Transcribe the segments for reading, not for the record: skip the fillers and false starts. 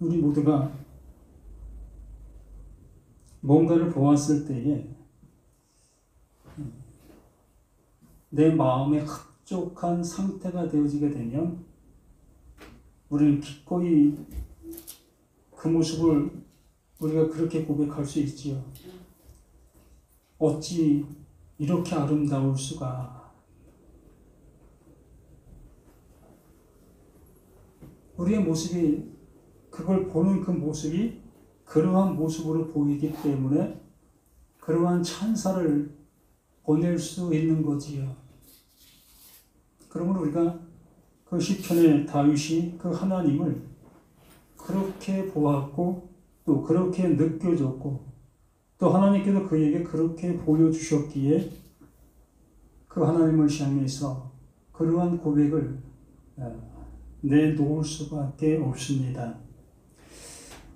우리 모두가 뭔가를 보았을 때에 내 마음에 흡족한 상태가 되어지게 되면 우리는 기꺼이 그 모습을 우리가 그렇게 고백할 수 있지요. 어찌 이렇게 아름다울 수가. 우리의 모습이, 그걸 보는 그 모습이 그러한 모습으로 보이기 때문에 그러한 찬사를 보낼 수 있는 거지요. 그러면 우리가 그 시편의 다윗이 그 하나님을 그렇게 보았고 또 그렇게 느껴졌고 또 하나님께서 그에게 그렇게 보여주셨기에 그 하나님을 향해서 그러한 고백을 내놓을 수밖에 없습니다.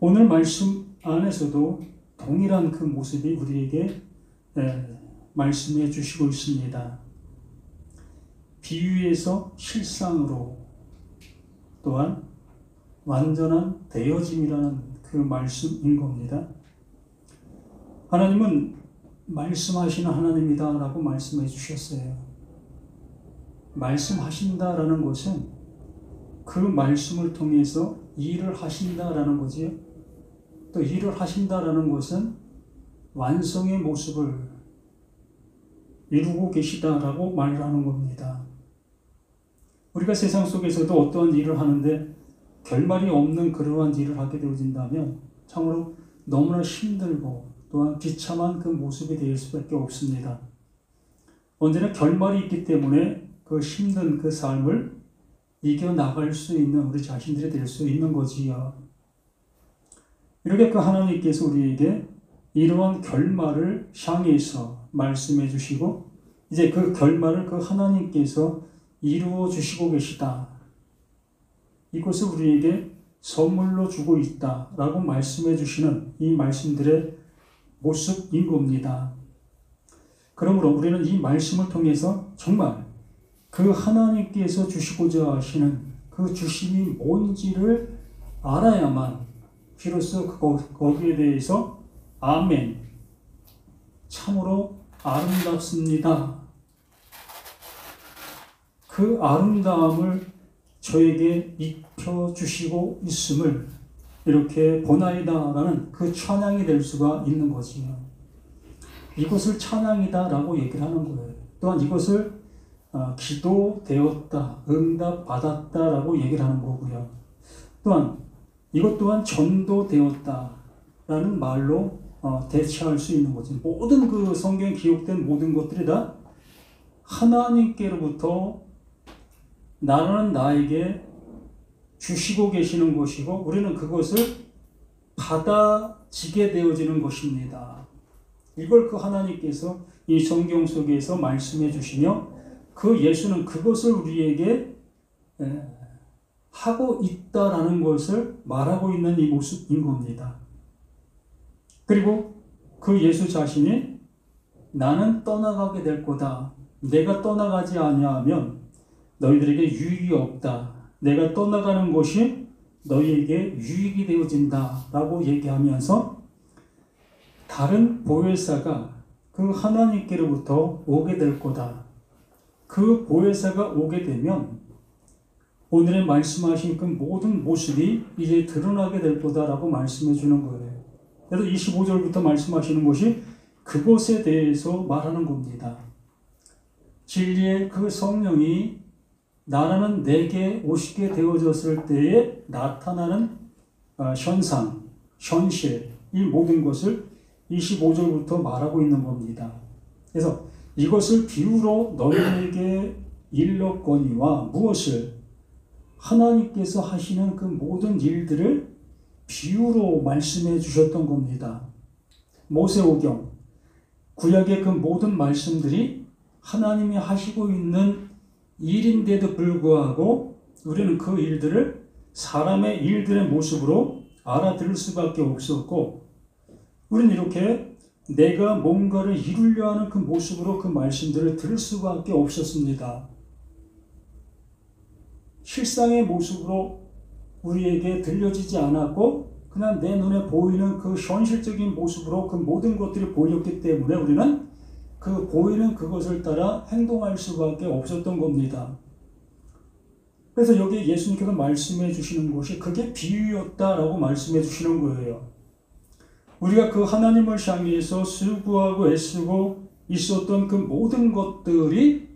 오늘 말씀 안에서도 동일한 그 모습이 우리에게 말씀해 주시고 있습니다. 비유에서 실상으로, 또한 완전한 되어짐이라는 그 말씀인 겁니다. 하나님은 말씀하시는 하나님이다 라고 말씀해 주셨어요. 말씀하신다라는 것은 그 말씀을 통해서 일을 하신다라는 거지요. 또 일을 하신다라는 것은 완성의 모습을 이루고 계시다라고 말하는 겁니다. 우리가 세상 속에서도 어떠한 일을 하는데 결말이 없는 그러한 일을 하게 되어진다면 참으로 너무나 힘들고 또한 비참한 그 모습이 될 수밖에 없습니다. 언제나 결말이 있기 때문에 그 힘든 그 삶을 이겨나갈 수 있는 우리 자신들이 될 수 있는 거지요. 이렇게 그 하나님께서 우리에게 이러한 결말을 향해서 말씀해 주시고 이제 그 결말을 그 하나님께서 이루어 주시고 계시다. 이것을 우리에게 선물로 주고 있다라고 말씀해 주시는 이 말씀들의 모습인 겁니다. 그러므로 우리는 이 말씀을 통해서 정말 그 하나님께서 주시고자 하시는 그 주심이 뭔지를 알아야만 비로소 거기에 대해서 아멘, 참으로 아름답습니다. 그 아름다움을 저에게 입혀주시고 있음을 이렇게 보나이다라는 그 찬양이 될 수가 있는 거지요. 이것을 찬양이다라고 얘기를 하는 거예요. 또한 이것을 기도되었다, 응답받았다라고 얘기를 하는 거고요. 또한 이것 또한 전도되었다라는 말로 대체할 수 있는 거죠. 모든 그 성경에 기록된 모든 것들이 다 하나님께로부터 나는 나에게 주시고 계시는 것이고 우리는 그것을 받아지게 되어지는 것입니다. 이걸 그 하나님께서 이 성경 속에서 말씀해 주시며 그 예수는 그것을 우리에게 하고 있다라는 것을 말하고 있는 이 모습인 겁니다. 그리고 그 예수 자신이 나는 떠나가게 될 거다. 내가 떠나가지 아니하면 너희들에게 유익이 없다. 내가 떠나가는 것이 너희에게 유익이 되어진다. 라고 얘기하면서 다른 보혜사가 그 하나님께로부터 오게 될 거다. 그 보혜사가 오게 되면 오늘의 말씀하신 그 모든 모습이 이제 드러나게 될 거다라고 말씀해 주는 거예요. 그래서 25절부터 말씀하시는 것이 그것에 대해서 말하는 겁니다. 진리의 그 성령이 나라는 내게 오시게 되어졌을 때에 나타나는 현상, 현실, 이 모든 것을 25절부터 말하고 있는 겁니다. 그래서 이것을 비유로 너희에게 일렀거니와 무엇을 하나님께서 하시는 그 모든 일들을 비유로 말씀해 주셨던 겁니다. 모세오경, 구약의 그 모든 말씀들이 하나님이 하시고 있는 일인데도 불구하고 우리는 그 일들을 사람의 일들의 모습으로 알아들을 수밖에 없었고 우리는 이렇게 내가 뭔가를 이루려 하는 그 모습으로 그 말씀들을 들을 수밖에 없었습니다. 실상의 모습으로 우리에게 들려지지 않았고 그냥 내 눈에 보이는 그 현실적인 모습으로 그 모든 것들이 보였기 때문에 우리는 그 보이는 그것을 따라 행동할 수밖에 없었던 겁니다. 그래서 여기 예수님께서 말씀해 주시는 것이 그게 비유였다라고 말씀해 주시는 거예요. 우리가 그 하나님을 향해서 수고하고 애쓰고 있었던 그 모든 것들이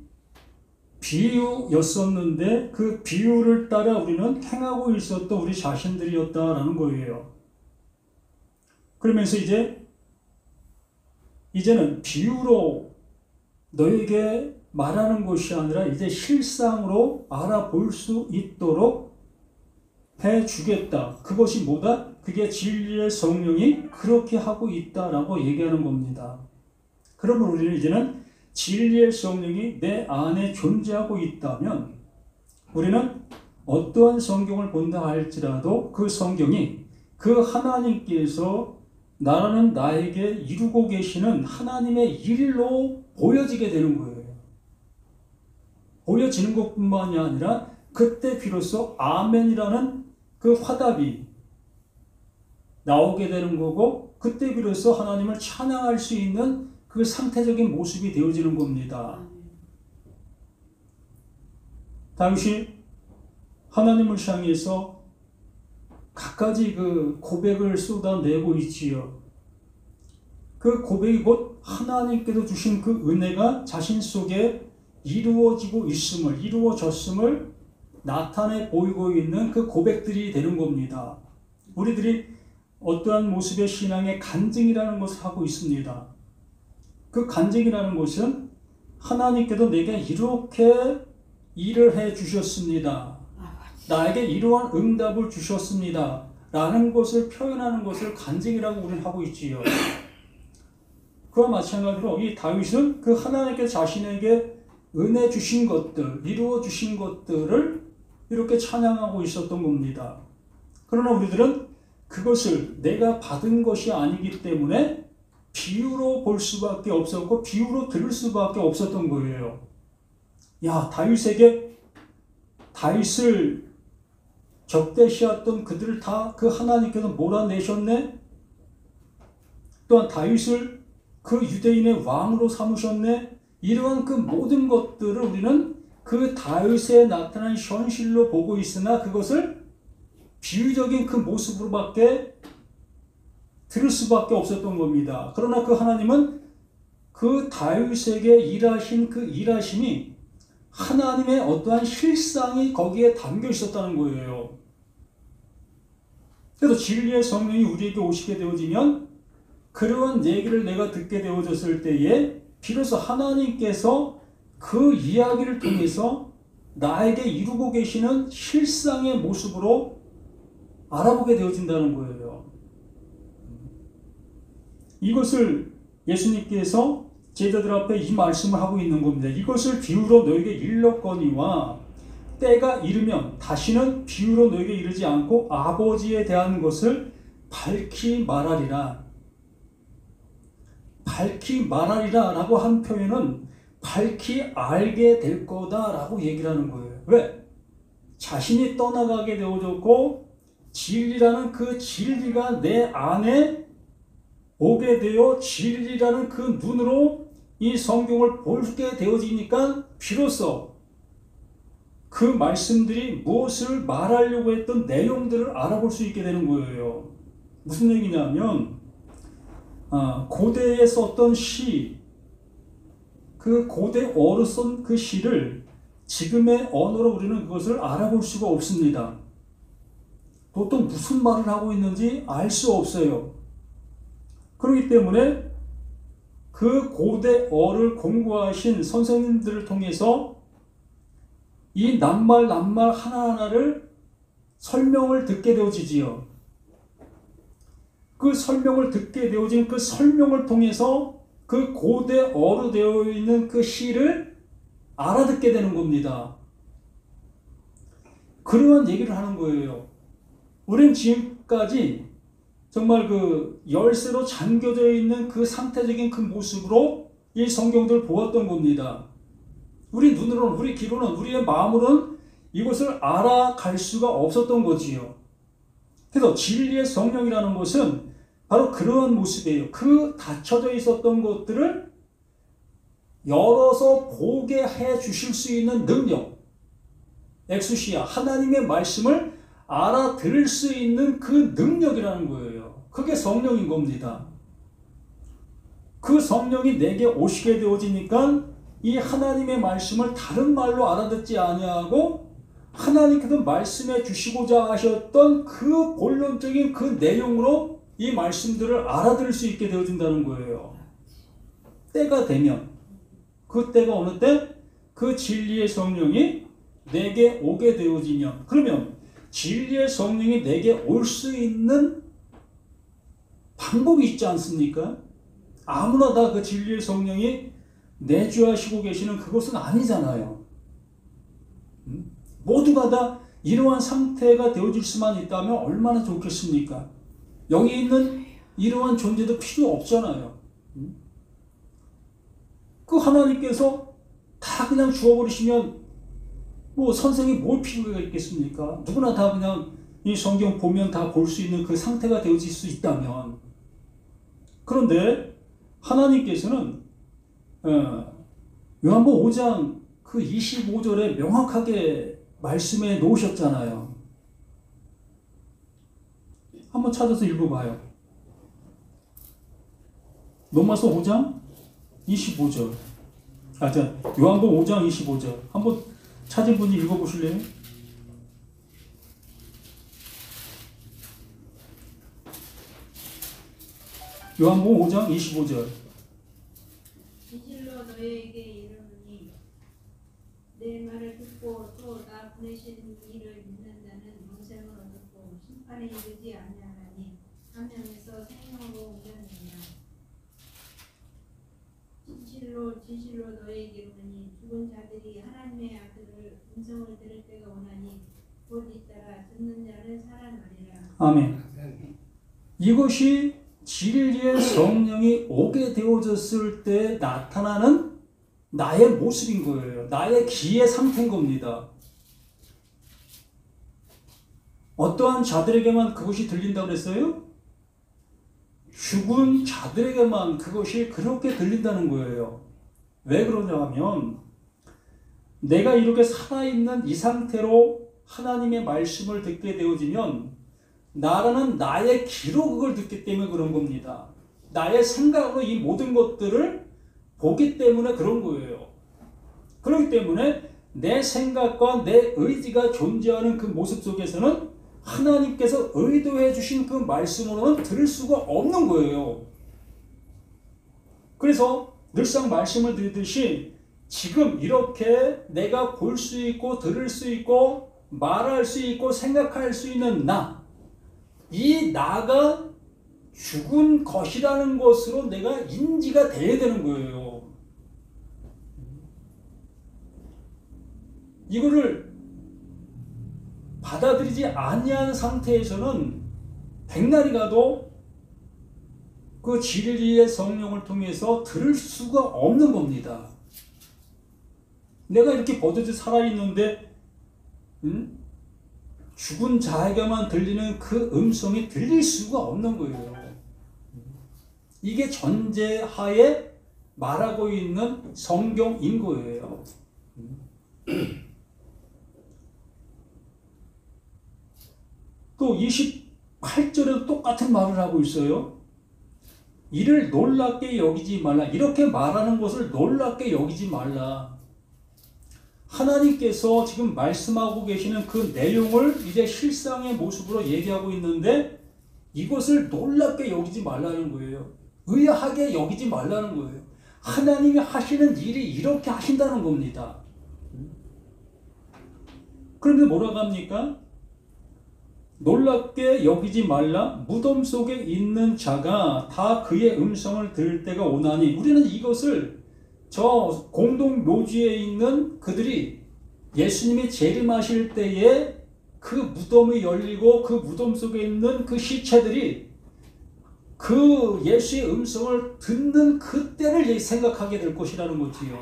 비유였었는데 그 비유를 따라 우리는 행하고 있었던 우리 자신들이었다라는 거예요. 그러면서 이제는 비유로 너에게 말하는 것이 아니라 이제 실상으로 알아볼 수 있도록 해주겠다. 그것이 뭐다? 그게 진리의 성령이 그렇게 하고 있다라고 얘기하는 겁니다. 그러면 우리는 이제는 진리의 성령이 내 안에 존재하고 있다면 우리는 어떠한 성경을 본다 할지라도 그 성경이 그 하나님께서 나라는 나에게 이루고 계시는 하나님의 일로 보여지게 되는 거예요. 보여지는 것뿐만이 아니라 그때 비로소 아멘이라는 그 화답이 나오게 되는 거고 그때 비로소 하나님을 찬양할 수 있는 그 상태적인 모습이 되어지는 겁니다. 다윗이 하나님을 향해서 갖가지 그 고백을 쏟아내고 있지요. 그 고백이 곧 하나님께서 주신 그 은혜가 자신 속에 이루어졌음을 나타내 보이고 있는 그 고백들이 되는 겁니다. 우리들이 어떠한 모습의 신앙의 간증이라는 것을 하고 있습니다. 그 간증이라는 것은 하나님께서 내게 이렇게 일을 해 주셨습니다. 나에게 이러한 응답을 주셨습니다. 라는 것을 표현하는 것을 간증이라고 우리는 하고 있지요. 그와 마찬가지로 이 다윗은 그 하나님께 자신에게 은혜 주신 것들, 이루어 주신 것들을 이렇게 찬양하고 있었던 겁니다. 그러나 우리들은 그것을 내가 받은 것이 아니기 때문에 비유로 볼 수밖에 없었고 비유로 들을 수밖에 없었던 거예요. 야, 다윗을 적대시했던 그들을 다 그 하나님께서 몰아내셨네? 또한 다윗을 그 유대인의 왕으로 삼으셨네? 이러한 그 모든 것들을 우리는 그 다윗에 나타난 현실로 보고 있으나 그것을 비유적인 그 모습으로밖에 들을 수밖에 없었던 겁니다. 그러나 그 하나님은 그 다윗에게 일하신 그 일하심이 하나님의 어떠한 실상이 거기에 담겨 있었다는 거예요. 그래서 진리의 성령이 우리에게 오시게 되어지면 그러한 얘기를 내가 듣게 되어졌을 때에 비로소 하나님께서 그 이야기를 통해서 나에게 이루고 계시는 실상의 모습으로 알아보게 되어진다는 거예요. 이것을 예수님께서 제자들 앞에 이 말씀을 하고 있는 겁니다. 이것을 비유로 너에게 일렀거니와 때가 이르면 다시는 비유로 너에게 이르지 않고 아버지에 대한 것을 밝히 말하리라. 밝히 말하리라 라고 한 표현은 밝히 알게 될 거다 라고 얘기를 하는 거예요. 왜? 자신이 떠나가게 되어졌고 진리라는 그 진리가 내 안에 오게 되어 진리라는 그 눈으로 이 성경을 보게 되어지니까 비로소 그 말씀들이 무엇을 말하려고 했던 내용들을 알아볼 수 있게 되는 거예요. 무슨 얘기냐면 고대에 썼던 시, 그 고대어로 쓴 그 시를 지금의 언어로 우리는 그것을 알아볼 수가 없습니다. 보통 무슨 말을 하고 있는지 알 수 없어요. 그렇기 때문에 그 고대어를 공부하신 선생님들을 통해서 이 낱말 하나하나를 설명을 듣게 되어지지요. 그 설명을 듣게 되어진 그 설명을 통해서 그 고대어로 되어 있는 그 시를 알아듣게 되는 겁니다. 그러한 얘기를 하는 거예요. 우린 지금까지 정말 그 열쇠로 잠겨져 있는 그 상태적인 그 모습으로 이 성경들을 보았던 겁니다. 우리 눈으로는, 우리 귀로는, 우리의 마음으로는 이것을 알아갈 수가 없었던 거지요. 그래서 진리의 성령이라는 것은 바로 그러한 모습이에요. 그 닫혀져 있었던 것들을 열어서 보게 해 주실 수 있는 능력, 엑수시아, 하나님의 말씀을 알아들을 수 있는 그 능력이라는 거예요. 그게 성령인 겁니다. 그 성령이 내게 오시게 되어지니까 이 하나님의 말씀을 다른 말로 알아듣지 아니하고 하나님께서 말씀해 주시고자 하셨던 그 본론적인 그 내용으로 이 말씀들을 알아들을 수 있게 되어진다는 거예요. 때가 되면, 그 때가 어느 때? 그 진리의 성령이 내게 오게 되어지면, 그러면 진리의 성령이 내게 올 수 있는 방법이 있지 않습니까? 아무나 다 그 진리의 성령이 내주하시고 계시는 그것은 아니잖아요. 모두가 다 이러한 상태가 되어질 수만 있다면 얼마나 좋겠습니까? 여기 있는 이러한 존재도 필요 없잖아요. 그 하나님께서 다 그냥 주어버리시면 뭐 선생이 뭘 필요가 있겠습니까? 누구나 다 그냥 이 성경 보면 다 볼 수 있는 그 상태가 되어질 수 있다면. 그런데 하나님께서는 요한복음 5장 그 25절에 명확하게 말씀해 놓으셨잖아요. 한번 찾아서 읽어봐요. 로마서 5장 25절. 요한복음 5장 25절. 한번 찾은 분이 읽어보실래요? 요한복음 5장 25절. 진실로 너희에게 이르노니 내 말을 듣고 또 나 보내신 이를 믿는 자는 영생을 얻었고 심판에 이르지 아니하나니 하나님에서 생명으로 옮겨내니라. 진실로 너희에게 이르노니 죽은 자들이 하나님의 아들을 음성을 들을 때가 오나니 곧 잇따라 듣는 자는 살아나리라. 아멘. 이것이 진리의 성령이 오게 되어졌을 때 나타나는 나의 모습인 거예요. 나의 기의 상태인 겁니다. 어떠한 자들에게만 그것이 들린다고 그랬어요? 죽은 자들에게만 그것이 그렇게 들린다는 거예요. 왜 그러냐 하면 내가 이렇게 살아있는 이 상태로 하나님의 말씀을 듣게 되어지면 나라는 나의 귀로 그걸 듣기 때문에 그런 겁니다. 나의 생각으로 이 모든 것들을 보기 때문에 그런 거예요. 그렇기 때문에 내 생각과 내 의지가 존재하는 그 모습 속에서는 하나님께서 의도해 주신 그 말씀으로는 들을 수가 없는 거예요. 그래서 늘상 말씀을 드리듯이 지금 이렇게 내가 볼 수 있고 들을 수 있고 말할 수 있고 생각할 수 있는 이 나가 죽은 것이라는 것으로 내가 인지가 돼야 되는 거예요. 이거를 받아들이지 아니한 상태에서는 백날이 가도 그 진리의 성령을 통해서 들을 수가 없는 겁니다. 내가 이렇게 버젓이 살아있는데 죽은 자에게만 들리는 그 음성이 들릴 수가 없는 거예요. 이게 전제하에 말하고 있는 성경인 거예요. 또 28절에도 똑같은 말을 하고 있어요. 이를 놀랍게 여기지 말라. 이렇게 말하는 것을 놀랍게 여기지 말라. 하나님께서 지금 말씀하고 계시는 그 내용을 이제 실상의 모습으로 얘기하고 있는데 이것을 놀랍게 여기지 말라는 거예요. 의아하게 여기지 말라는 거예요. 하나님이 하시는 일이 이렇게 하신다는 겁니다. 그런데 뭐라고 합니까? 놀랍게 여기지 말라. 무덤 속에 있는 자가 다 그의 음성을 들을 때가 오나니. 우리는 이것을 저 공동묘지에 있는 그들이 예수님이 재림하실 때에 그 무덤이 열리고 그 무덤 속에 있는 그 시체들이 그 예수의 음성을 듣는 그때를 생각하게 될 것이라는 거지요.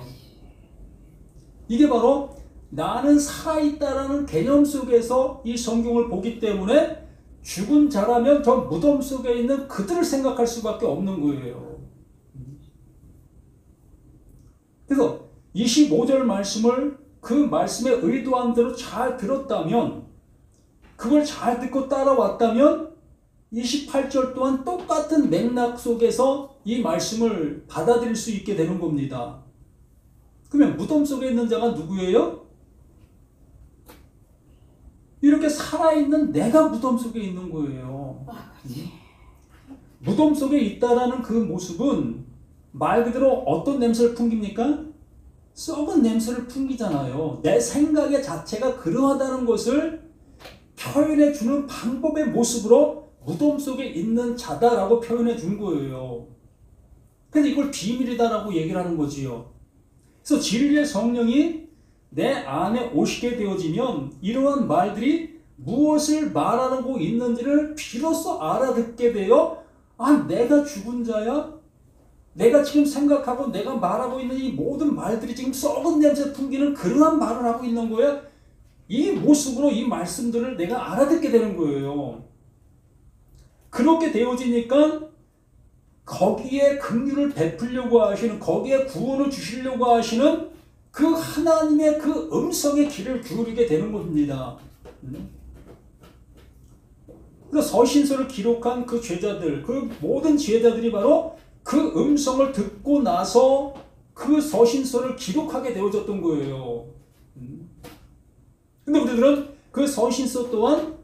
이게 바로 나는 살아있다라는 개념 속에서 이 성경을 보기 때문에 죽은 자라면 저 무덤 속에 있는 그들을 생각할 수밖에 없는 거예요. 그래서 25절 말씀을 그 말씀에 의도한 대로 잘 들었다면, 그걸 잘 듣고 따라왔다면 28절 또한 똑같은 맥락 속에서 이 말씀을 받아들일 수 있게 되는 겁니다. 그러면 무덤 속에 있는 자가 누구예요? 이렇게 살아있는 내가 무덤 속에 있는 거예요. 무덤 속에 있다라는 그 모습은 말 그대로 어떤 냄새를 풍깁니까? 썩은 냄새를 풍기잖아요. 내 생각의 자체가 그러하다는 것을 표현해 주는 방법의 모습으로 무덤 속에 있는 자다라고 표현해 준 거예요. 그래서 이걸 비밀이다라고 얘기를 하는 거지요. 그래서 진리의 성령이 내 안에 오시게 되어지면 이러한 말들이 무엇을 말하고 있는지를 비로소 알아듣게 되어, 아, 내가 죽은 자야? 내가 지금 생각하고 내가 말하고 있는 이 모든 말들이 지금 썩은 냄새 풍기는 그러한 말을 하고 있는 거야. 이 모습으로 이 말씀들을 내가 알아듣게 되는 거예요. 그렇게 되어지니까 거기에 긍휼을 베풀려고 하시는, 거기에 구원을 주시려고 하시는 그 하나님의 그 음성의 귀를 기울이게 되는 겁니다. 그래서 서신서를 기록한 그 제자들, 그 모든 제자들이 바로 그 음성을 듣고 나서 그 서신서를 기록하게 되어졌던 거예요. 근데 우리들은 그 서신서 또한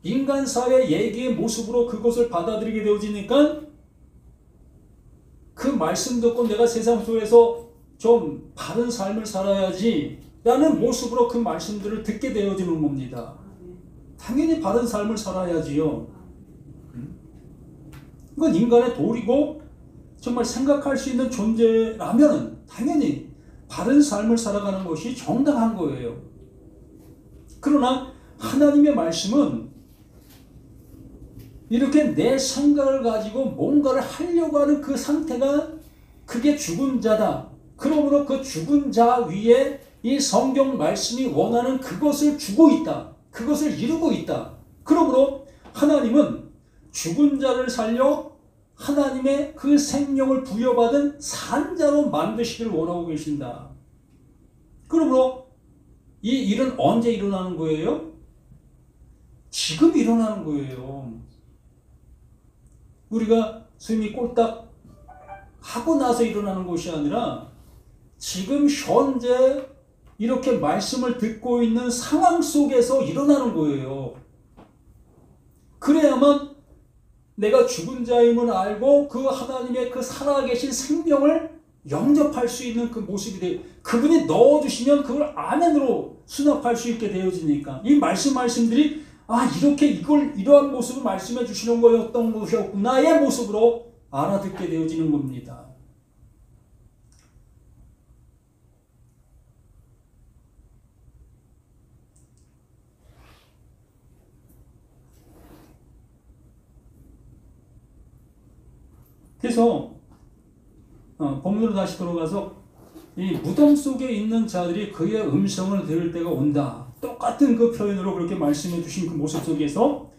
인간사회 얘기의 모습으로 그것을 받아들이게 되어지니까 그 말씀 듣고 내가 세상 속에서 좀 바른 삶을 살아야지 라는 모습으로 그 말씀들을 듣게 되어지는 겁니다. 당연히 바른 삶을 살아야지요. 이건 인간의 도리고 정말 생각할 수 있는 존재라면 당연히 바른 삶을 살아가는 것이 정당한 거예요. 그러나 하나님의 말씀은 이렇게 내 생각을 가지고 뭔가를 하려고 하는 그 상태가, 그게 죽은 자다. 그러므로 그 죽은 자 위에 이 성경 말씀이 원하는 그것을 주고 있다. 그것을 이루고 있다. 그러므로 하나님은 죽은 자를 살려 하나님의 그 생명을 부여받은 산자로 만드시기를 원하고 계신다. 그러므로 이 일은 언제 일어나는 거예요? 지금 일어나는 거예요. 우리가 숨이 꼴딱 하고 나서 일어나는 것이 아니라 지금 현재 이렇게 말씀을 듣고 있는 상황 속에서 일어나는 거예요. 그래야만 내가 죽은 자임을 알고 그 하나님의 그 살아계신 생명을 영접할 수 있는 그 모습이 돼요. 그분이 넣어주시면 그걸 아멘으로 수납할 수 있게 되어지니까 이 말씀들이, 아, 이렇게 이러한 모습을 말씀해 주시는 거였던 것이었구나의 모습으로 알아듣게 되어지는 겁니다. 그래서 본문으로 다시 돌아가서 이 무덤 속에 있는 자들이 그의 음성을 들을 때가 온다. 똑같은 그 표현으로 그렇게 말씀해 주신 그 모습 속에서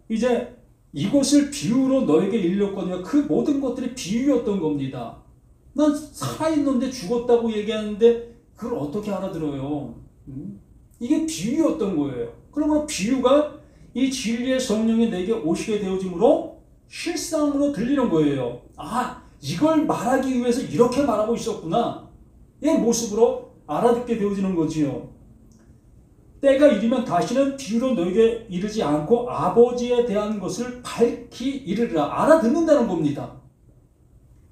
이제 이것을 비유로 너에게 일렀거든요. 그 모든 것들이 비유였던 겁니다. 난 살아있는데 죽었다고 얘기하는데 그걸 어떻게 알아들어요? 이게 비유였던 거예요. 그러므로 비유가 이 진리의 성령이 내게 오시게 되어짐으로 실상으로 들리는 거예요. 아, 이걸 말하기 위해서 이렇게 말하고 있었구나. 이 모습으로 알아듣게 되어지는 거지요. 때가 이르면 다시는 비유로 너에게 이르지 않고 아버지에 대한 것을 밝히 이르리라. 알아듣는다는 겁니다.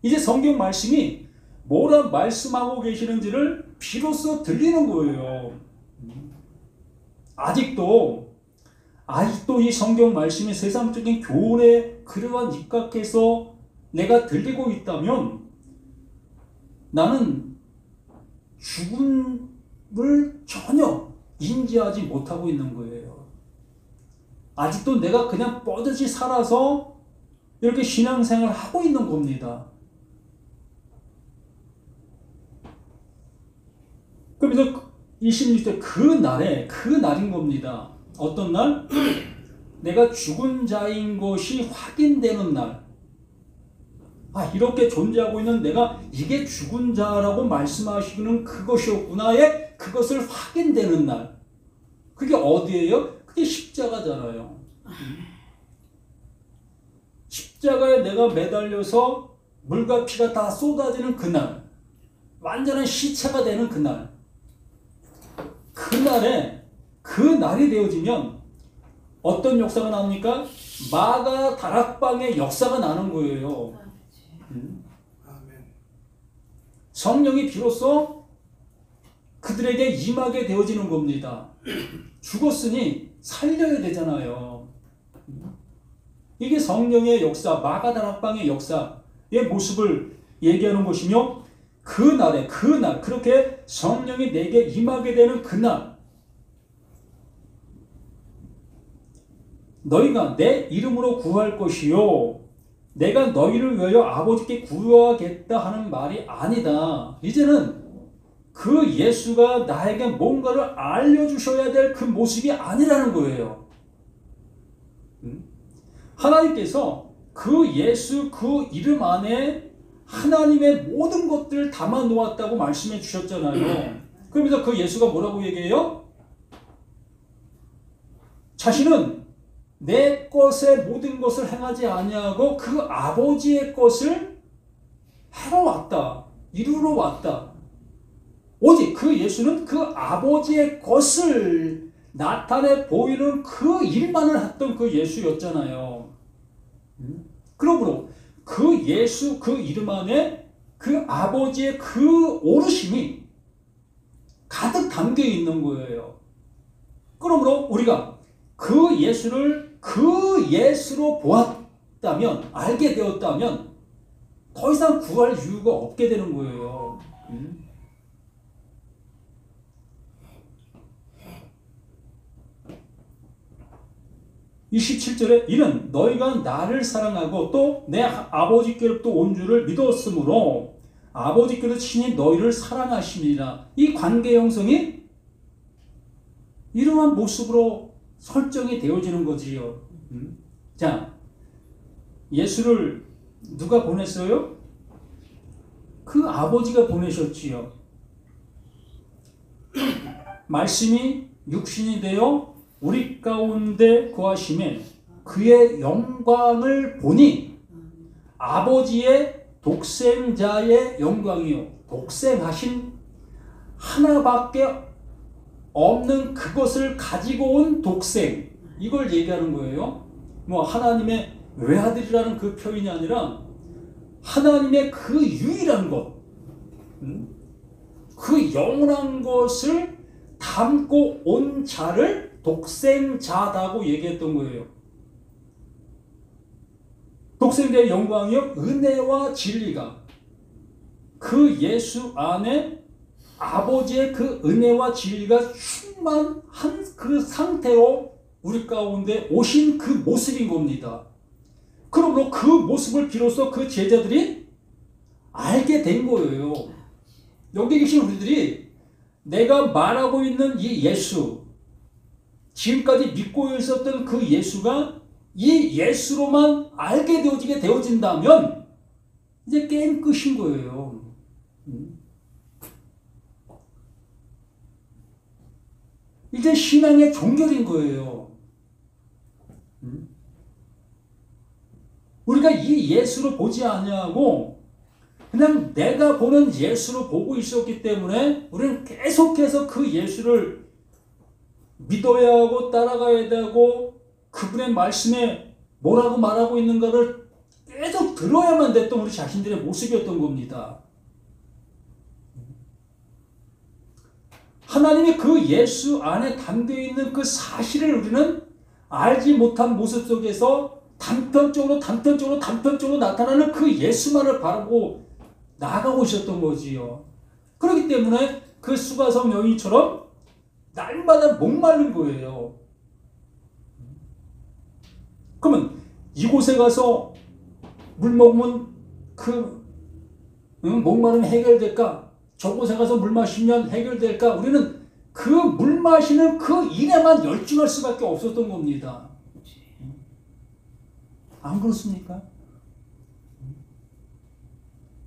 이제 성경 말씀이 뭐라 말씀하고 계시는지를 비로소 들리는 거예요. 아직도 이 성경 말씀이 세상적인 교훈에 그러한 입각해서 내가 들리고 있다면 나는 죽음을 전혀 인지하지 못하고 있는 거예요. 아직도 내가 그냥 뻗듯이 살아서 이렇게 신앙생활을 하고 있는 겁니다. 그래서 26절 그 날인 겁니다. 어떤 날? 내가 죽은 자인 것이 확인되는 날, 이렇게 존재하고 있는 내가 이게 죽은 자라고 말씀하시는 그것이었구나에 그것을 확인되는 날. 그게 어디예요? 그게 십자가잖아요. 십자가에 내가 매달려서 물과 피가 다 쏟아지는 그날, 완전한 시체가 되는 그날, 그날에 그 날이 되어지면 어떤 역사가 나옵니까? 마가 다락방의 역사가 나는 거예요. 성령이 비로소 그들에게 임하게 되어지는 겁니다. 죽었으니 살려야 되잖아요. 이게 성령의 역사, 마가 다락방의 역사의 모습을 얘기하는 것이며, 그날에, 그날, 그렇게 성령이 내게 임하게 되는 그날, 너희가 내 이름으로 구할 것이요 내가 너희를 위하여 아버지께 구하겠다 하는 말이 아니다. 이제는 그 예수가 나에게 뭔가를 알려주셔야 될 그 모습이 아니라는 거예요. 하나님께서 그 예수 그 이름 안에 하나님의 모든 것들을 담아 놓았다고 말씀해 주셨잖아요. 그러면서 그 예수가 뭐라고 얘기해요? 자신은 내 것의 모든 것을 행하지 아니하고 그 아버지의 것을 하러 왔다. 이루러 왔다. 오직 그 예수는 그 아버지의 것을 나타내 보이는 그 일만을 했던 그 예수였잖아요. 그러므로 그 예수 그 이름 안에 그 아버지의 그 오르심이 가득 담겨 있는 거예요. 그러므로 우리가 그 예수를 그 예수로 보았다면, 알게 되었다면 더 이상 구할 이유가 없게 되는 거예요. 27절에 이는 너희가 나를 사랑하고 또 내 아버지께로부터 온 줄을 믿었으므로 아버지께로 친히 너희를 사랑하심이라. 이 관계 형성이 이러한 모습으로 설정이 되어지는 거지요. 자, 예수를 누가 보냈어요? 그 아버지가 보내셨지요. 말씀이 육신이 되어 우리 가운데 거하심에 그의 영광을 보니 아버지의 독생자의 영광이요, 독생하신 하나밖에 없는 그것을 가지고 온 독생, 이걸 얘기하는 거예요. 뭐 하나님의 외아들이라는 그 표현이 아니라 하나님의 그 유일한 것, 그 영원한 것을 담고 온 자를 독생자다고 얘기했던 거예요. 독생자의 영광이요, 은혜와 진리가 그 예수 안에 아버지의 그 은혜와 진리가 충만한 그 상태로 우리 가운데 오신 그 모습인 겁니다. 그러므로 그 모습을 비로소 그 제자들이 알게 된 거예요. 여기 계신 우리들이 내가 말하고 있는 이 예수, 지금까지 믿고 있었던 그 예수가 이 예수로만 알게 되어진다면 이제 게임 끝인 거예요. 이제 신앙의 종결인 거예요. 우리가 이 예수를 보지 아니하고 그냥 내가 보는 예수를 보고 있었기 때문에 우리는 계속해서 그 예수를 믿어야 하고 따라가야 되고 그분의 말씀에 뭐라고 말하고 있는가를 계속 들어야만 됐던 우리 자신들의 모습이었던 겁니다. 하나님이 그 예수 안에 담겨있는 그 사실을 우리는 알지 못한 모습 속에서 단편적으로 나타나는 그 예수만을 바라고 나아가고 있었던 거지요. 그렇기 때문에 그 수가성 여인처럼 날마다 목마른 거예요. 그러면 이곳에 가서 물 먹으면 그 목마름이 해결될까? 저곳에 가서 물 마시면 해결될까? 우리는 그 물 마시는 그 일에만 열중할 수밖에 없었던 겁니다. 안 그렇습니까?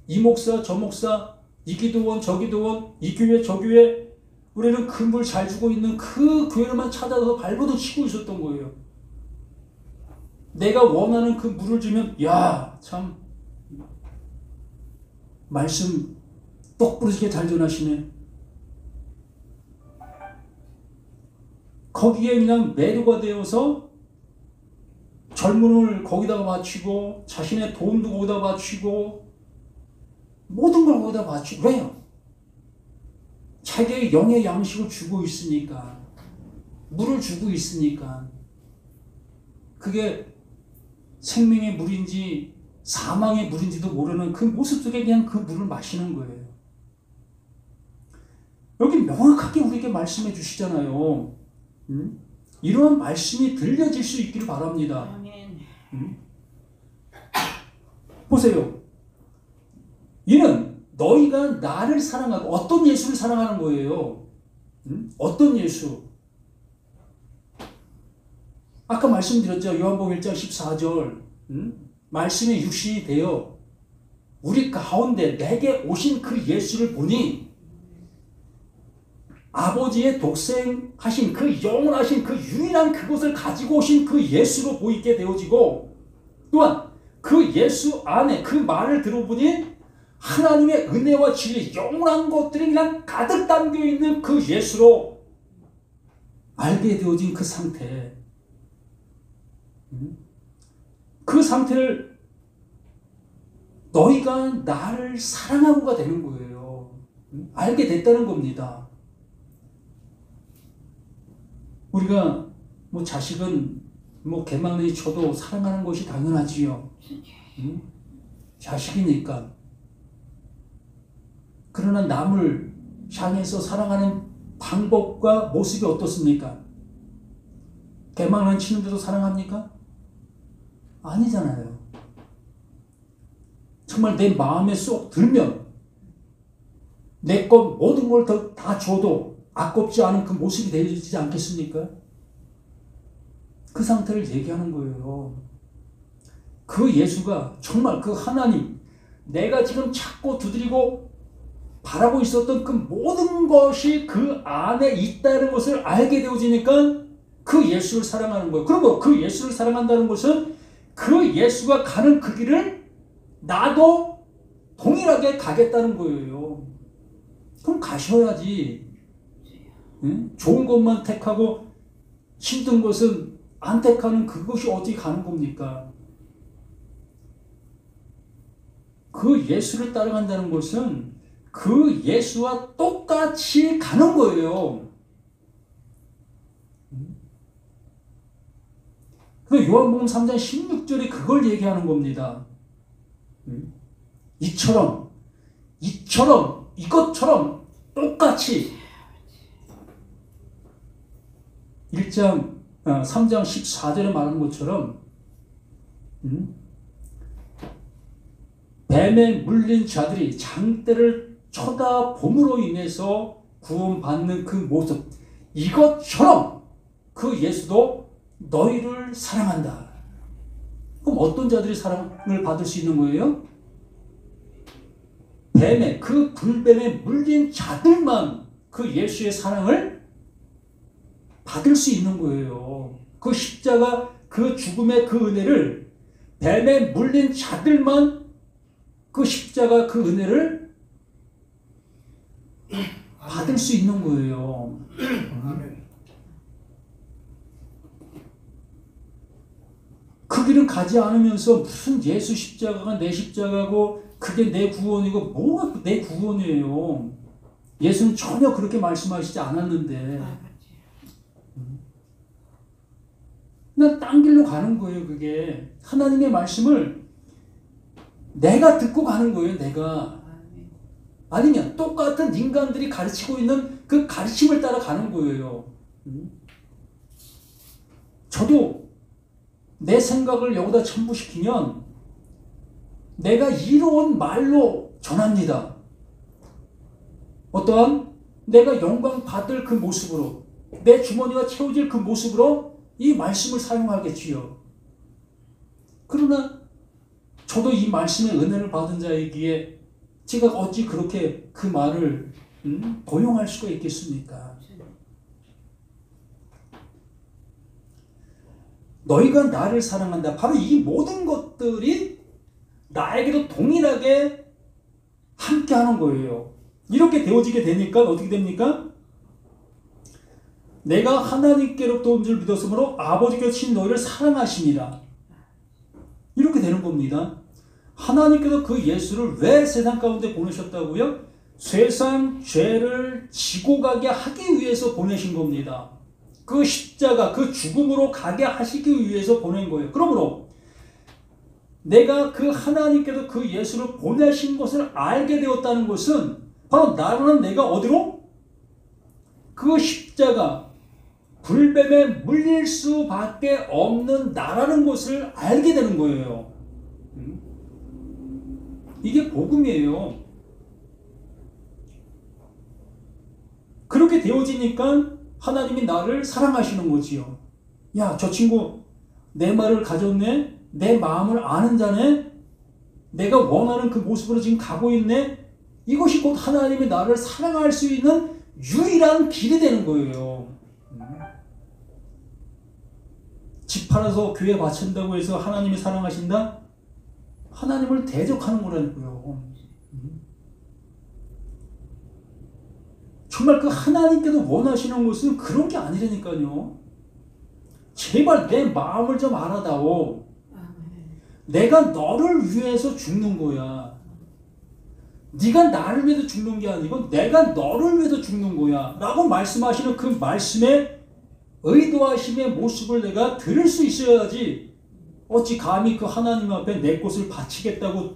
이 목사 저 목사, 이 기도원 저 기도원, 이 교회 저 교회, 우리는 그 물 잘 주고 있는 그 교회를만 찾아서 발버둥 치고 있었던 거예요. 내가 원하는 그 물을 주면 야, 참 말씀 똑부러지게 잘 전하시네. 거기에 그냥 매료가 되어서 젊음을 거기다가 바치고 자신의 돈도 거기다 바치고 모든 걸 거기다 바치고. 왜요? 자기의 영의 양식을 주고 있으니까, 물을 주고 있으니까. 그게 생명의 물인지 사망의 물인지도 모르는 그 모습 속에 그냥 그 물을 마시는 거예요. 여기 명확하게 우리에게 말씀해 주시잖아요. 이러한 말씀이 들려질 수 있기를 바랍니다. 보세요. 이는 너희가 나를 사랑하고, 어떤 예수를 사랑하는 거예요? 어떤 예수? 아까 말씀드렸죠. 요한복음 1장 14절. 말씀이 육신이 되어 우리 가운데 내게 오신 그 예수를 보니 아버지의 독생하신 그 영원하신 그 유일한 그것을 가지고 오신 그 예수로 보이게 되어지고, 또한 그 예수 안에 그 말을 들어보니 하나님의 은혜와 진리, 영원한 것들이 그냥 가득 담겨 있는 그 예수로 알게 되어진 그 상태. 그 상태를 너희가 나를 사랑하고가 되는 거예요. 알게 됐다는 겁니다. 우리가 뭐 자식은 뭐 개막내이 쳐도 사랑하는 것이 당연하지요. 자식이니까. 그러나 남을 향해서 사랑하는 방법과 모습이 어떻습니까? 개막내 치는데도 사랑합니까? 아니잖아요. 정말 내 마음에 쏙 들면 내 것 모든 걸 다 줘도 아깝지 않은 그 모습이 되지 않겠습니까? 그 상태를 얘기하는 거예요. 그 예수가 정말 그 하나님, 내가 지금 찾고 두드리고 바라고 있었던 그 모든 것이 그 안에 있다는 것을 알게 되어지니까 그 예수를 사랑하는 거예요. 그리고 그 예수를 사랑한다는 것은 그 예수가 가는 그 길을 나도 동일하게 가겠다는 거예요. 그럼 가셔야지. 응? 좋은 것만 택하고 힘든 것은 안 택하는 그것이 어떻게 가는 겁니까? 그 예수를 따라간다는 것은 그 예수와 똑같이 가는 거예요. 그 요한복음 3장 16절이 그걸 얘기하는 겁니다. 이것처럼 똑같이 3장 14절에 말하는 것처럼 뱀에 물린 자들이 장대를 쳐다봄으로 인해서 구원받는 그 모습, 이것처럼 그 예수도 너희를 사랑한다. 그럼 어떤 자들이 사랑을 받을 수 있는 거예요? 뱀에, 그 불뱀에 물린 자들만 그 예수의 사랑을 받을 수 있는 거예요. 그 십자가, 그 죽음의 그 은혜를 뱀에 물린 자들만 그 십자가 그 은혜를 받을 수 있는 거예요. 그 길은 가지 않으면서 무슨 예수 십자가가 내 십자가고 그게 내 구원이고 뭐가 내 구원이에요. 예수는 전혀 그렇게 말씀하시지 않았는데 그냥 딴 길로 가는 거예요. 그게 하나님의 말씀을 내가 듣고 가는 거예요. 내가. 아니면 똑같은 인간들이 가르치고 있는 그 가르침을 따라 가는 거예요. 저도 내 생각을 여기다 첨부시키면 내가 이로운 말로 전합니다. 어떠한 내가 영광 받을 그 모습으로, 내 주머니가 채워질 그 모습으로 이 말씀을 사용하겠지요. 그러나 저도 이 말씀의 은혜를 받은 자이기에 제가 어찌 그렇게 그 말을 도용할 수가 있겠습니까? 너희가 나를 사랑한다. 바로 이 모든 것들이 나에게도 동일하게 함께하는 거예요. 이렇게 되어지게 되니까 어떻게 됩니까? 내가 하나님께로부터 온 줄 믿었으므로 아버지께서 친 너희를 사랑하시니라. 이렇게 되는 겁니다. 하나님께서 그 예수를 왜 세상 가운데 보내셨다고요? 세상 죄를 지고 가게 하기 위해서 보내신 겁니다. 그 십자가, 그 죽음으로 가게 하시기 위해서 보낸 거예요. 그러므로 내가 그 하나님께서 그 예수를 보내신 것을 알게 되었다는 것은 바로 나로는 내가 어디로? 그 십자가, 불뱀에 물릴 수밖에 없는 나라는 것을 알게 되는 거예요. 이게 복음이에요. 그렇게 되어지니까 하나님이 나를 사랑하시는 거지요. 야, 저 친구 내 말을 가졌네? 내 마음을 아는 자네? 내가 원하는 그 모습으로 지금 가고 있네? 이것이 곧 하나님이 나를 사랑할 수 있는 유일한 길이 되는 거예요. 집 팔아서 교회 바친다고 해서 하나님이 사랑하신다? 하나님을 대적하는 거라고요. 정말 그 하나님께서 원하시는 것은 그런 게 아니라니까요. 제발 내 마음을 좀 알아다오. 내가 너를 위해서 죽는 거야. 네가 나를 위해서 죽는 게 아니고 내가 너를 위해서 죽는 거야 라고 말씀하시는 그 말씀의 의도하심의 모습을 내가 들을 수 있어야지 어찌 감히 그 하나님 앞에 내 것을 바치겠다고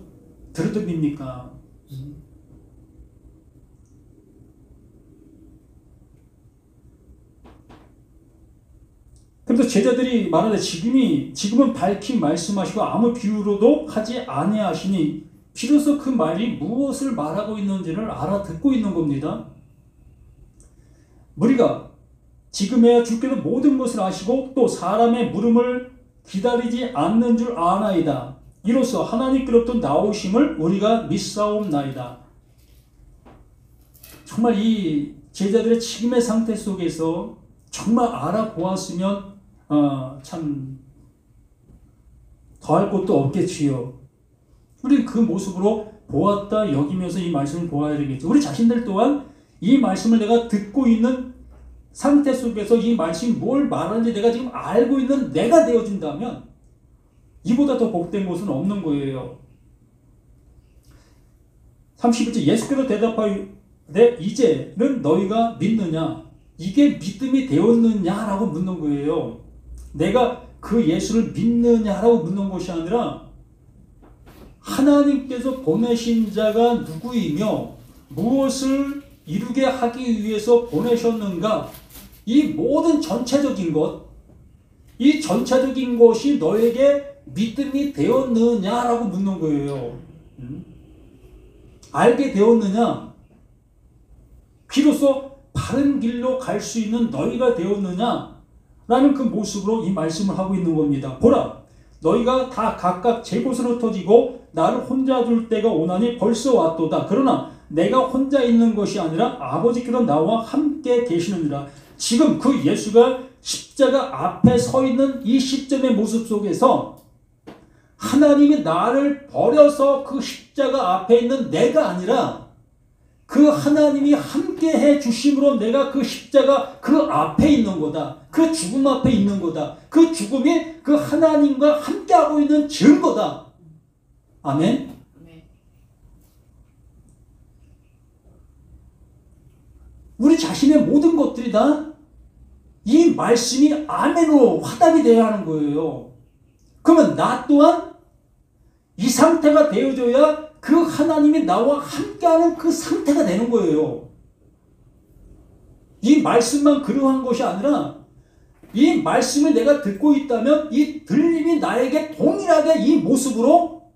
들어듭니까? 그래서 제자들이 말하되 지금은 밝히 말씀하시고 아무 비유로도 하지 아니하시니 비로소 그 말이 무엇을 말하고 있는지를 알아듣고 있는 겁니다. 우리가 지금에야 주께서 모든 것을 아시고 또 사람의 물음을 기다리지 않는 줄 아나이다. 이로써 하나님께로부터 나오심을 우리가 믿사옵나이다. 정말 이 제자들의 지금의 상태 속에서 정말 알아보았으면 참 더할 것도 없겠지요. 우리 그 모습으로 보았다 여기면서 이 말씀을 보아야 되겠죠. 우리 자신들 또한 이 말씀을 내가 듣고 있는 상태 속에서 이 말씀이 뭘 말하는지 내가 지금 알고 있는 내가 되어진다면 이보다 더 복된 것은 없는 거예요. 31절 예수께서 대답하되 이제는 너희가 믿느냐? 이게 믿음이 되었느냐라고 묻는 거예요. 내가 그 예수를 믿느냐라고 묻는 것이 아니라 하나님께서 보내신 자가 누구이며 무엇을 이루게 하기 위해서 보내셨는가? 이 모든 전체적인 것, 이 전체적인 것이 너에게 믿음이 되었느냐라고 묻는 거예요. 알게 되었느냐? 비로소 바른 길로 갈 수 있는 너희가 되었느냐? 라는 그 모습으로 이 말씀을 하고 있는 겁니다. 보라, 너희가 다 각각 제 곳으로 터지고 나를 혼자 둘 때가 오나니 벌써 왔도다. 그러나 내가 혼자 있는 것이 아니라 아버지께서 나와 함께 계시느니라. 지금 그 예수가 십자가 앞에 서 있는 이 시점의 모습 속에서 하나님이 나를 버려서 그 십자가 앞에 있는 내가 아니라 그 하나님이 함께 해 주심으로 내가 그 십자가 그 앞에 있는 거다. 그 죽음 앞에 있는 거다. 그 죽음이 그 하나님과 함께하고 있는 증거다. 아멘. 우리 자신의 모든 것들이 다 이 말씀이 아멘으로 화답이 되어야 하는 거예요. 그러면 나 또한 이 상태가 되어져야 그 하나님이 나와 함께하는 그 상태가 되는 거예요. 이 말씀만 그러한 것이 아니라 이 말씀을 내가 듣고 있다면 이 들림이 나에게 동일하게 이 모습으로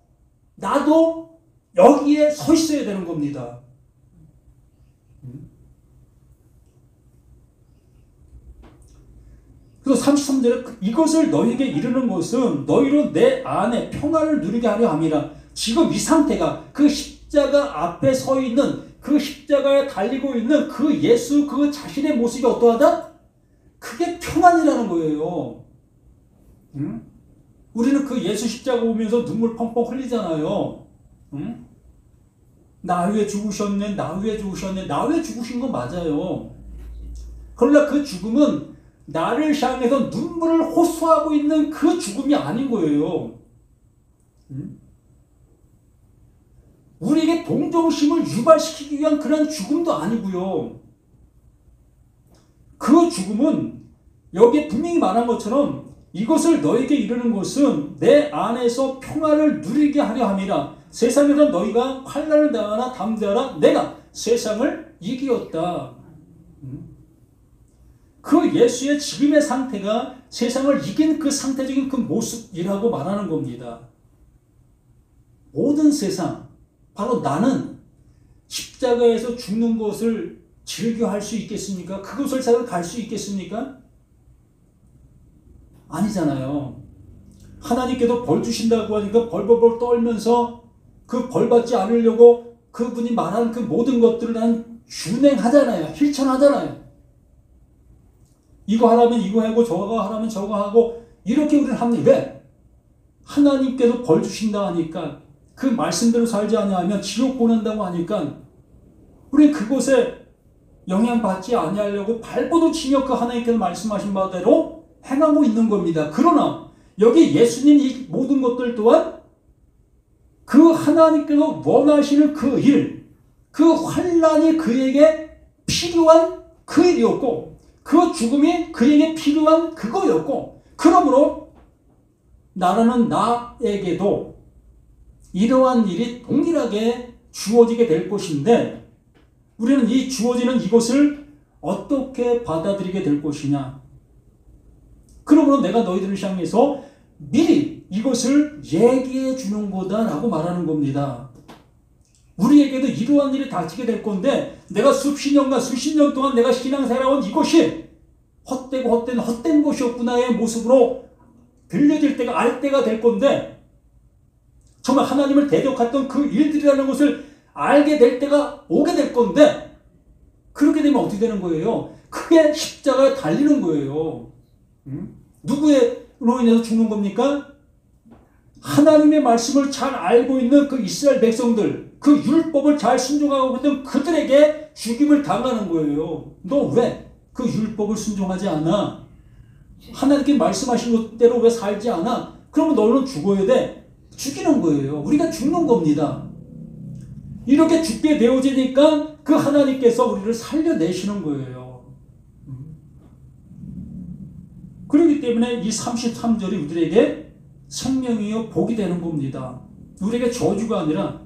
나도 여기에 서 있어야 되는 겁니다. 그래서 33절에 이것을 너희에게 이르는 것은 너희로 내 안에 평안을 누리게 하려 함이라. 지금 이 상태가 그 십자가 앞에 서 있는 그 십자가에 달리고 있는 그 예수 그 자신의 모습이 어떠하다? 그게 평안이라는 거예요. 응? 우리는 그 예수 십자가 보면서 눈물 펑펑 흘리잖아요. 응? 나 위해 죽으셨네, 나 위해 죽으셨네, 나 위해 죽으신 건 맞아요. 그러나 그 죽음은 나를 향해서 눈물을 호소하고 있는 그 죽음이 아닌 거예요. 응? 우리에게 동정심을 유발시키기 위한 그런 죽음도 아니고요. 그 죽음은 여기에 분명히 말한 것처럼 이것을 너에게 이르는 것은 내 안에서 평화를 누리게 하려 함이라. 세상에서 너희가 환난을 당하나 담대하라. 내가 세상을 이기었다. 그 예수의 지금의 상태가 세상을 이긴 그 상태적인 그 모습이라고 말하는 겁니다. 모든 세상, 바로 나는 십자가에서 죽는 것을 즐겨할 수 있겠습니까? 그것을 찾아 갈 수 있겠습니까? 아니잖아요. 하나님께도 벌 주신다고 하니까 벌벌벌 떨면서 그 벌 받지 않으려고 그분이 말한 그 모든 것들을 난 준행하잖아요. 실천하잖아요. 이거 하라면 이거 하고 저거 하라면 저거 하고 이렇게 우리는 합니다. 왜? 하나님께서 벌 주신다 하니까 그 말씀대로 살지 않으면 지옥 보낸다고 하니까 우리 그곳에 영향받지 아니하려고 발버둥 치며 그 하나님께서 말씀하신 바대로 행하고 있는 겁니다. 그러나 여기 예수님 이 모든 것들 또한 그 하나님께서 원하시는 그 일, 그 환난이 그에게 필요한 그 일이었고 그 죽음이 그에게 필요한 그거였고 그러므로 나라는 나에게도 이러한 일이 동일하게 주어지게 될 것인데 우리는 이 주어지는 이것을 어떻게 받아들이게 될 것이냐. 그러므로 내가 너희들을 향해서 미리 이것을 얘기해 주는 거다라고 말하는 겁니다. 우리에게도 이러한 일이 닥치게 될 건데 내가 수십 년간 수십 년 동안 내가 신앙생활해온 이것이 헛된 것이었구나의 모습으로 들려질 때가 알 때가 될 건데 정말 하나님을 대적했던 그 일들이라는 것을 알게 될 때가 오게 될 건데 그렇게 되면 어떻게 되는 거예요? 크게 십자가에 달리는 거예요. 누구로 인해서 죽는 겁니까? 하나님의 말씀을 잘 알고 있는 그 이스라엘 백성들, 그 율법을 잘 순종하고 있는 그들에게 죽임을 당하는 거예요. 너 왜 그 율법을 순종하지 않아? 하나님께 말씀하신 것대로 왜 살지 않아? 그러면 너는 죽어야 돼. 죽이는 거예요. 우리가 죽는 겁니다. 이렇게 죽게 되어지니까 그 하나님께서 우리를 살려내시는 거예요. 그렇기 때문에 이 33절이 우리에게 생명이요 복이 되는 겁니다. 우리에게 저주가 아니라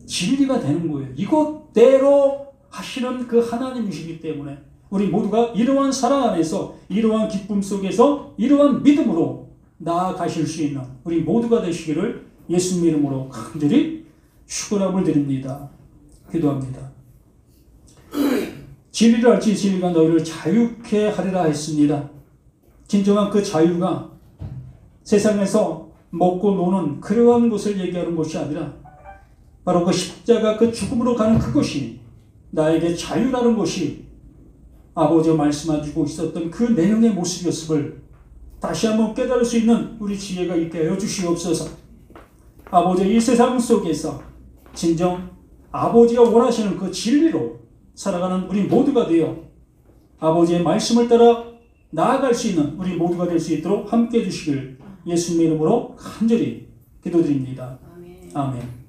진리가 되는 거예요. 이것대로 하시는 그 하나님이시기 때문에 우리 모두가 이러한 사랑 안에서 이러한 기쁨 속에서 이러한 믿음으로 나아가실 수 있는 우리 모두가 되시기를 예수님 이름으로 간절히 축원함을 드립니다. 기도합니다. 진리를 알지 진리가 너희를 자유케 하리라 했습니다. 진정한 그 자유가 세상에서 먹고 노는 그러한 것을 얘기하는 것이 아니라 바로 그 십자가 그 죽음으로 가는 그것이 나에게 자유라는 것이 아버지가 말씀해주고 있었던 그 내용의 모습이었음을 다시 한번 깨달을 수 있는 우리 지혜가 있게 하여 주시옵소서. 아버지의 이 세상 속에서 진정 아버지가 원하시는 그 진리로 살아가는 우리 모두가 되어 아버지의 말씀을 따라 나아갈 수 있는 우리 모두가 될 수 있도록 함께 해주시길 예수님의 이름으로 간절히 기도드립니다. 아멘.